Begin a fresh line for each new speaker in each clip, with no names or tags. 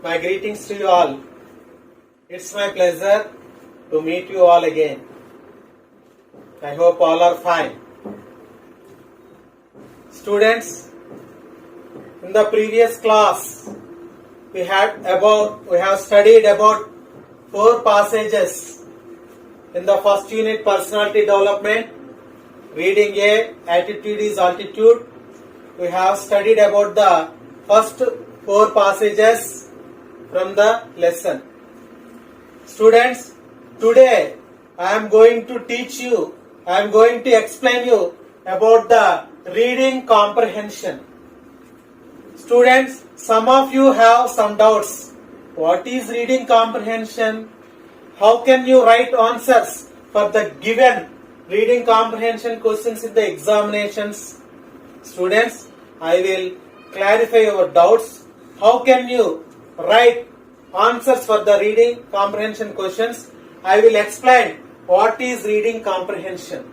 My greetings to you all. It's my pleasure to meet you all again. I hope all are fine. Students, in the previous class, we have studied about 4 passages in the first unit, personality development. Reading A, attitude is altitude. We have studied about the first 4 passages from the lesson. Students, today I am going to explain you about the reading comprehension. Students, some of you have some doubts. What is reading comprehension? How can you write answers for the given reading comprehension questions in the examinations? Students, I will clarify your doubts. How can you write answers for the reading comprehension questions? I will explain what is reading comprehension.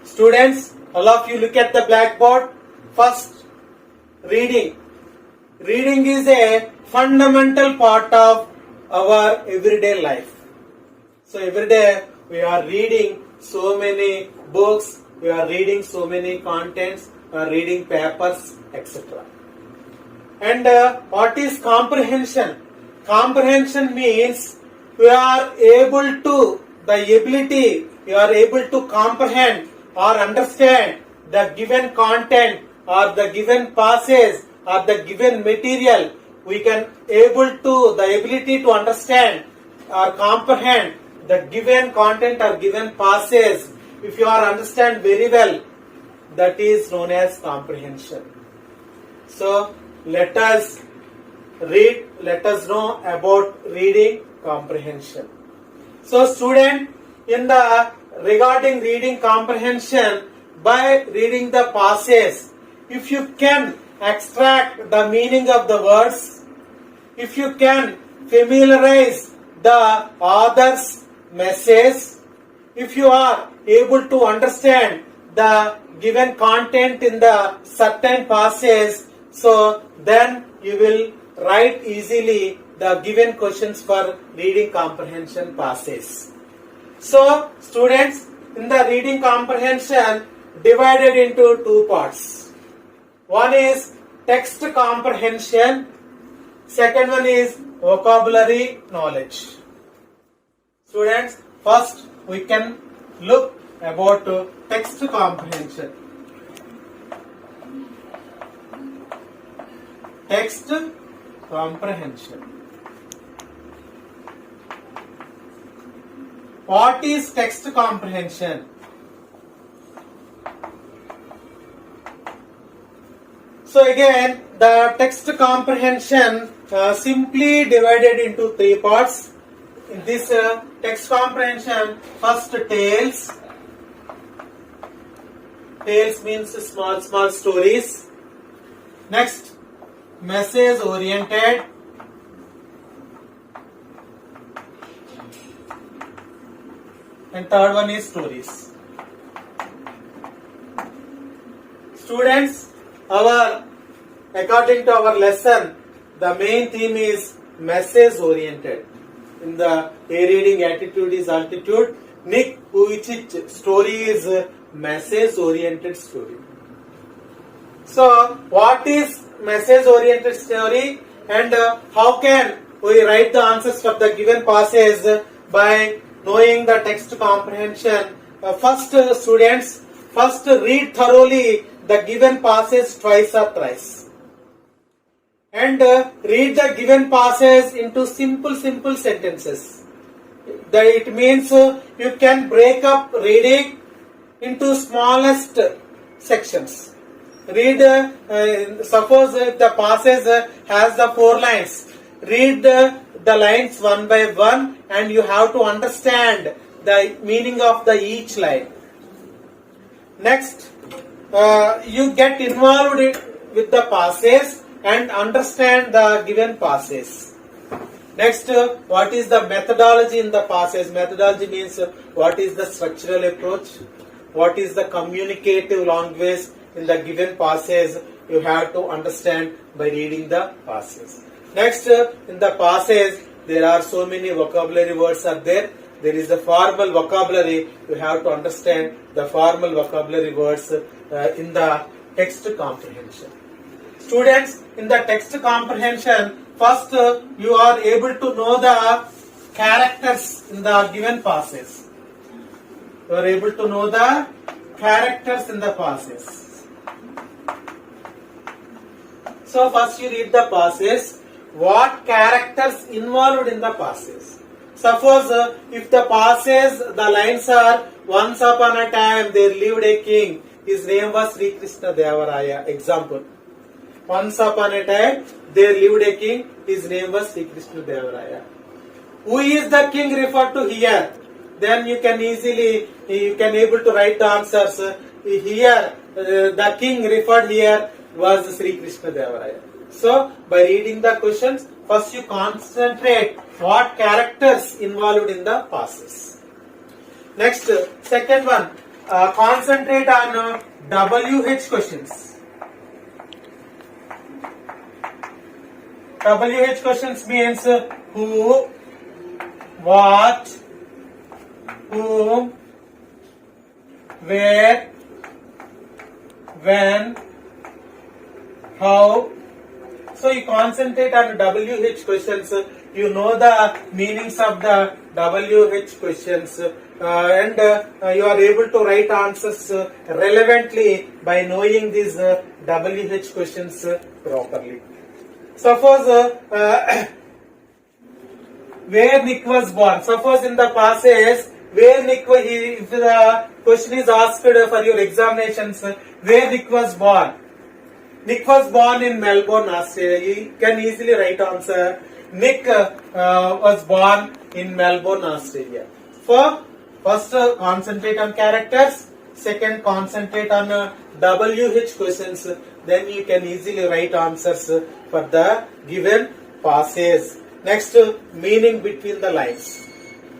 Students, all of you look at the blackboard. First, reading. Reading is a fundamental part of our everyday life. So every day we are reading so many books, we are reading so many contents, we are reading papers, etc. And what is comprehension? Comprehension means we are able to comprehend or understand the given content or the given passage or the given material. We can the ability to understand or comprehend the given content or given passage. If you are understand very well, that is known as comprehension. So let us know about reading comprehension. So student, regarding reading comprehension, by reading the passage, if you can extract the meaning of the words, if you can familiarize the author's message, if you are able to understand the given content in the certain passage, so then you will write easily the given questions for reading comprehension passage. So students, in the reading comprehension divided into 2 parts. One is text comprehension, second one is vocabulary knowledge. Students, first we can look about text comprehension. Text comprehension. What is text comprehension? So again, the text comprehension simply divided into 3 parts. In this text comprehension, first tales. Tales means small stories. Next, message oriented. And third one is stories. Students, according to our lesson, the main theme is message oriented. In the A reading, attitude is altitude. Nick Vujicic story is message oriented story. So what is message oriented story, and how can we write the answers for the given passage by knowing the text comprehension? First read thoroughly the given passage twice or thrice, and read the given passage into simple sentences. It means you can break up reading into smallest sections. Read, suppose if the passage has the 4 lines, read the lines one by one, and you have to understand the meaning of each line. Next, you get involved with the passage and understand the given passage. Next, what is the methodology in the passage? Methodology means what is the structural approach, what is the communicative language in the given passage. You have to understand by reading the passage. Next, in the passage, there are so many vocabulary words are there. There is the formal vocabulary. You have to understand the formal vocabulary words in the text comprehension. Students, in the text comprehension, first you are able to know the characters in the given passage. You are able to know the characters in the passage. So first you read the passage. What characters involved in the passage? Suppose if the passage, the lines are, once upon a time there lived a king. His name was Sri Krishna Devaraya. Example. Once upon a time there lived a king. His name was Sri Krishna Devaraya. Who is the king referred to here? Then you can able to write the answers. Here the king referred here was Sri Krishna Devaraya. So by reading the questions, first you concentrate what characters involved in the passage. Next, second one, concentrate on WH questions. WH questions means who, what, whom, where, when, how. So you concentrate on WH questions. You know the meanings of the WH questions and you are able to write answers relevantly by knowing these WH questions properly. Suppose where Nick was born. Suppose in the passage where Nick, if the question is asked for your examinations, where Nick was born. Nick was born in Melbourne, Australia. You can easily write answer. Nick was born in Melbourne, Australia. First concentrate on characters. Second, concentrate on WH questions. Then you can easily write answers for the given passage. Next, meaning between the lines.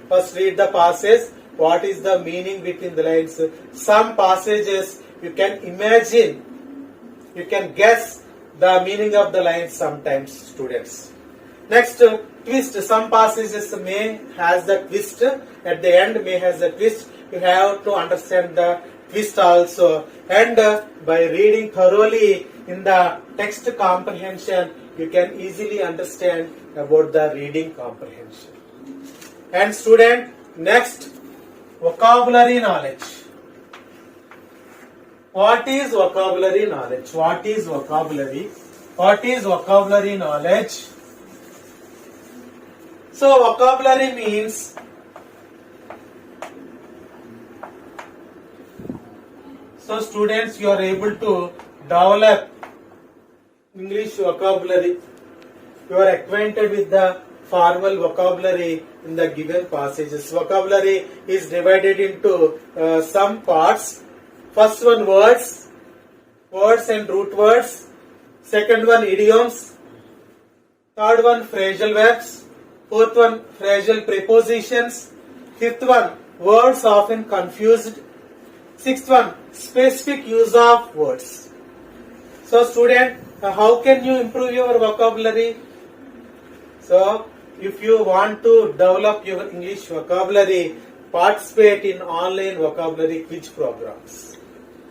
First read the passage. What is the meaning between the lines? Some passages you can imagine. You can guess the meaning of the lines sometimes, students. Next, twist. Some passages may has the twist. At the end may has the twist. You have to understand the twist also. And by reading thoroughly in the text comprehension, you can easily understand about the reading comprehension. And student, next, vocabulary knowledge. What is vocabulary knowledge? What is vocabulary? What is vocabulary knowledge? So vocabulary means students, you are able to develop English vocabulary. You are acquainted with the formal vocabulary in the given passages. Vocabulary is divided into some parts. First one, words and root words. Second one, idioms. Third one, phrasal verbs. Fourth one, phrasal prepositions. Fifth one, words often confused. Sixth one, specific use of words. So student, how can you improve your vocabulary? So if you want to develop your English vocabulary, participate in online vocabulary quiz programs.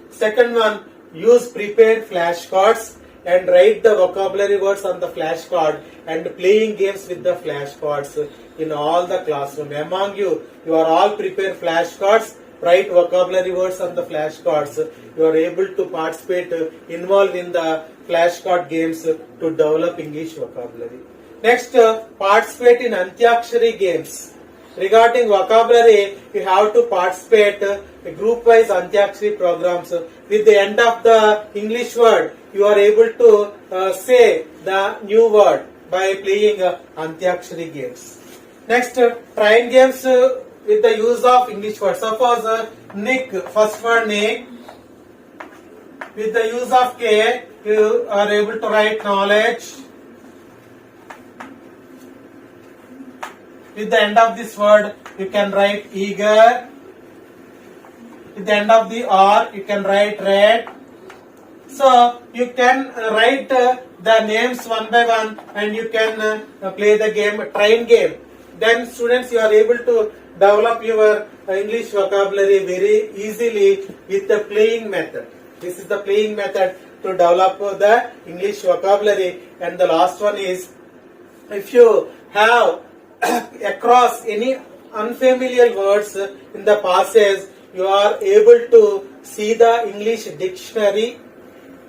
Second one, use prepared flashcards and write the vocabulary words on the flashcard and playing games with the flashcards in all the classroom. Among you, you are all prepared flashcards, write vocabulary words on the flashcards. You are able to participate, involve in the flashcard games to develop English vocabulary. Next, participate in Antyakshari games. Regarding vocabulary, you have to participate group-wise Antyakshari programs. With the end of the English word, you are able to say the new word by playing Antyakshari games. Next, trying games with the use of English words. Suppose Nick, first word Nick. With the use of K, you are able to write knowledge. With the end of this word, you can write eager. With the end of the R, you can write red. So you can write the names one by one and you can play the game, train game. Then students, you are able to develop your English vocabulary very easily with the playing method. This is the playing method to develop the English vocabulary. And the last one is, if you have across any unfamiliar words in the passage, you are able to see the English dictionary.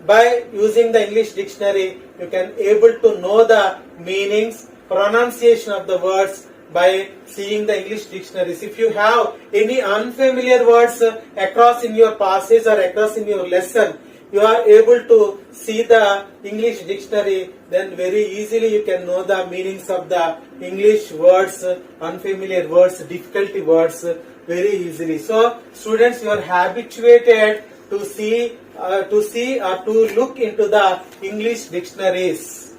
By using the English dictionary, you can able to know the meanings, pronunciation of the words by seeing the English dictionaries. If you have any unfamiliar words across in your passage or across in your lesson, you are able to see the English dictionary, then very easily you can know the meanings of the English words, unfamiliar words, difficulty words very easily. So students, you are habituated to see or to look into the English dictionaries.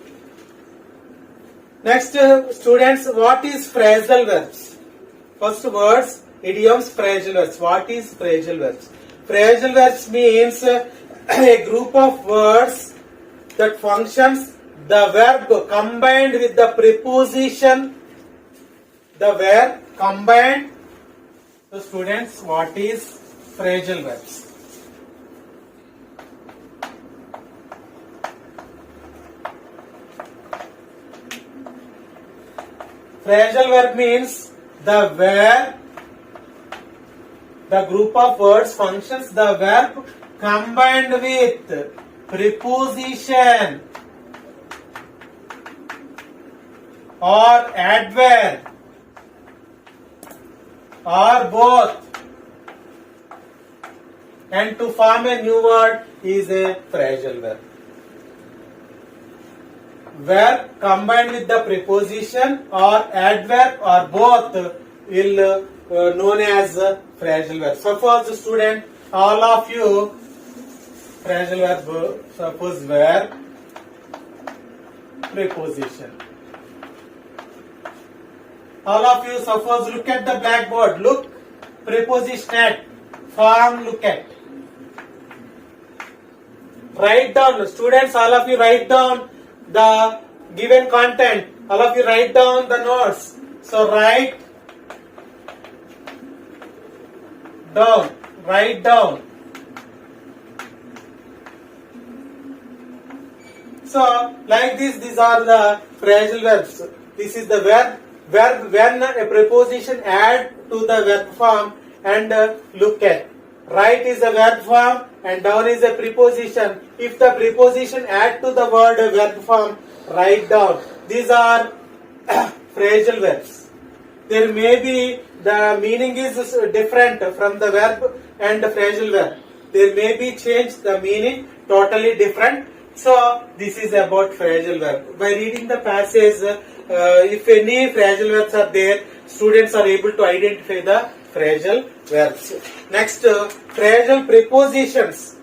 Next, students, what is phrasal verbs? First words, idioms, phrasal verbs. What is phrasal verbs? Phrasal verbs means a group of words that functions the verb combined with the preposition. The verb combined. So students, what is phrasal verbs? Phrasal verb means the verb, the group of words functions the verb combined with preposition or adverb or both, and to form a new word is a phrasal verb. Verb combined with the preposition or adverb or both will known as phrasal verb. Suppose student, all of you, phrasal verb, suppose verb, preposition. All of you, suppose look at the blackboard. Look, preposition at, form, look at. Write down, students, all of you write down the given content. All of you write down the notes. So write down. So like this, these are the phrasal verbs. This is the verb when a preposition add to the verb form and look at. Write is a verb form and down is a preposition. If the preposition add to the word verb form, write down. These are phrasal verbs. There may be the meaning is different from the verb and the phrasal verb. There may be changed the meaning totally different. So this is about phrasal verb. By reading the passage, if any phrasal verbs are there, students are able to identify the phrasal verbs. Next, phrasal prepositions.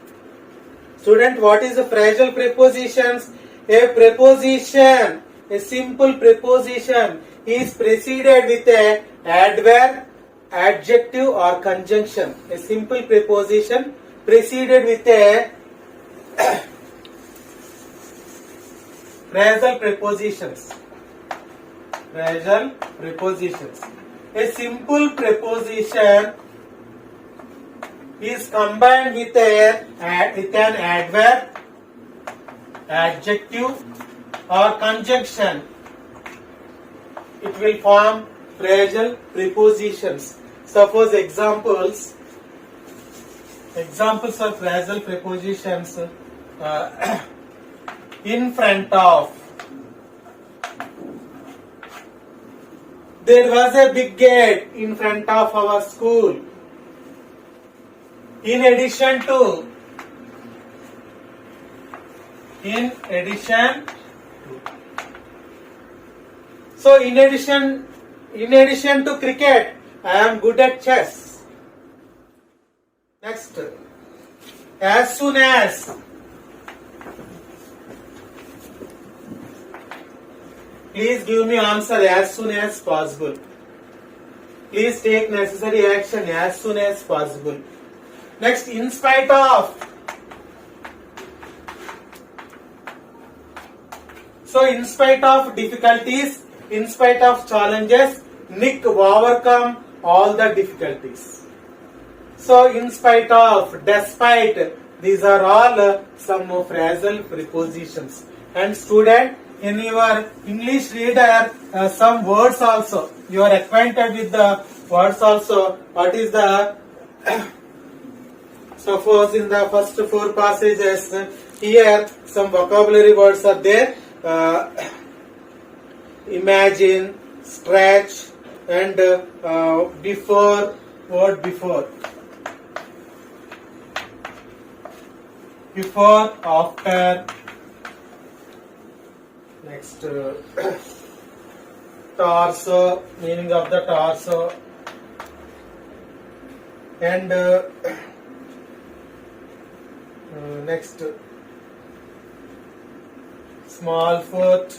Student, what is the phrasal prepositions? A preposition, a simple preposition is preceded with a adverb, adjective or conjunction. A simple preposition preceded with a phrasal prepositions. Phrasal prepositions. A simple preposition is combined with an adverb, adjective or conjunction. It will form phrasal prepositions. Suppose examples of phrasal prepositions. In front of. There was a big gate in front of our school. In addition to. So in addition to cricket, I am good at chess. Next, as soon as. Please give me answer as soon as possible. Please take necessary action as soon as possible. Next, in spite of. So in spite of difficulties, in spite of challenges, Nick overcome all the difficulties. So in spite of, despite, these are all some phrasal prepositions. And student, in your English reader, some words also. You are acquainted with the words also. What is the suppose in the first four passages, here some vocabulary words are there. Imagine, stretch, and before, word before. Before, after, next torso, meaning of the torso, and next small foot.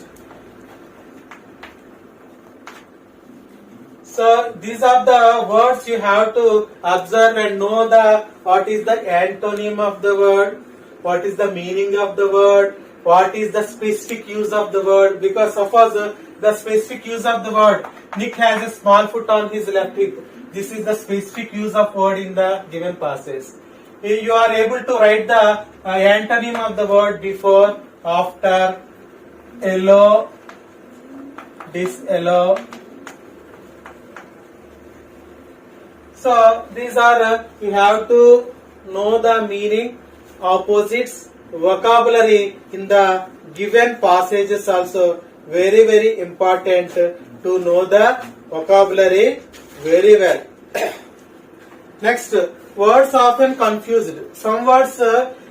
So these are the words you have to observe and know the what is the antonym of the word, what is the meaning of the word, what is the specific use of the word. Because suppose the specific use of the word, Nick has a small foot on his left hip. This is the specific use of word in the given passage. You are able to write the antonym of the word before, after, allow, disallow. So these are you have to know the meaning, opposites, vocabulary in the given passages also very important to know the vocabulary very well. Next, words often confused. Some words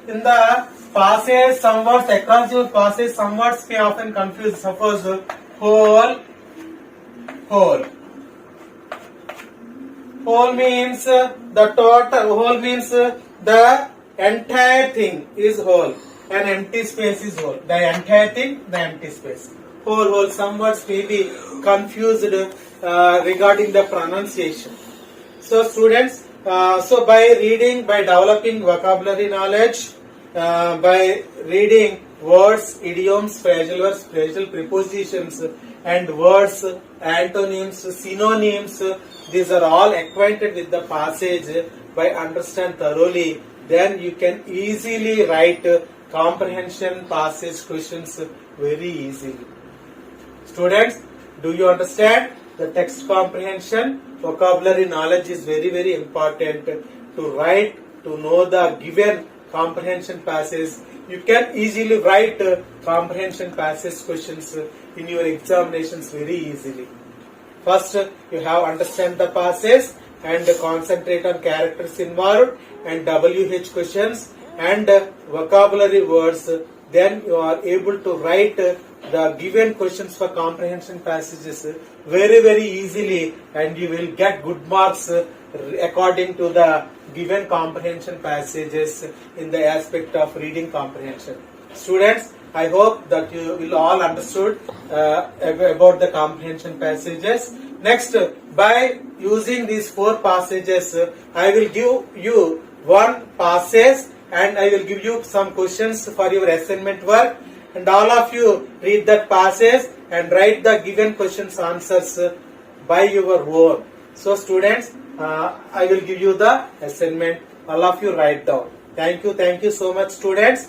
in the passage, some words across your passage, some words may often confuse. Suppose whole, whole. Whole means the total, whole means the entire thing is whole, and empty space is whole. The entire thing, the empty space. Whole. Some words may be confused regarding the pronunciation. So students, so by reading, by developing vocabulary knowledge, by reading words, idioms, phrasal verbs, phrasal prepositions, and words, antonyms, synonyms, these are all acquainted with the passage by understand thoroughly, then you can easily write comprehension passage questions very easily. Students, do you understand? The text comprehension, vocabulary knowledge is very important to write, to know the given comprehension passage. You can easily write comprehension passage questions in your examinations very easily. First, you have understand the passage and concentrate on characters involved and WH questions and vocabulary words. Then you are able to write the given questions for comprehension passages very easily, and you will get good marks according to the given comprehension passages in the aspect of reading comprehension. Students, I hope that you will all understood about the comprehension passages. Next, by using these four passages, I will give you one passage and I will give you some questions for your assignment work, and all of you read that passage and write the given questions answers by your own. So students, I will give you the assignment. All of you write down. Thank you so much students.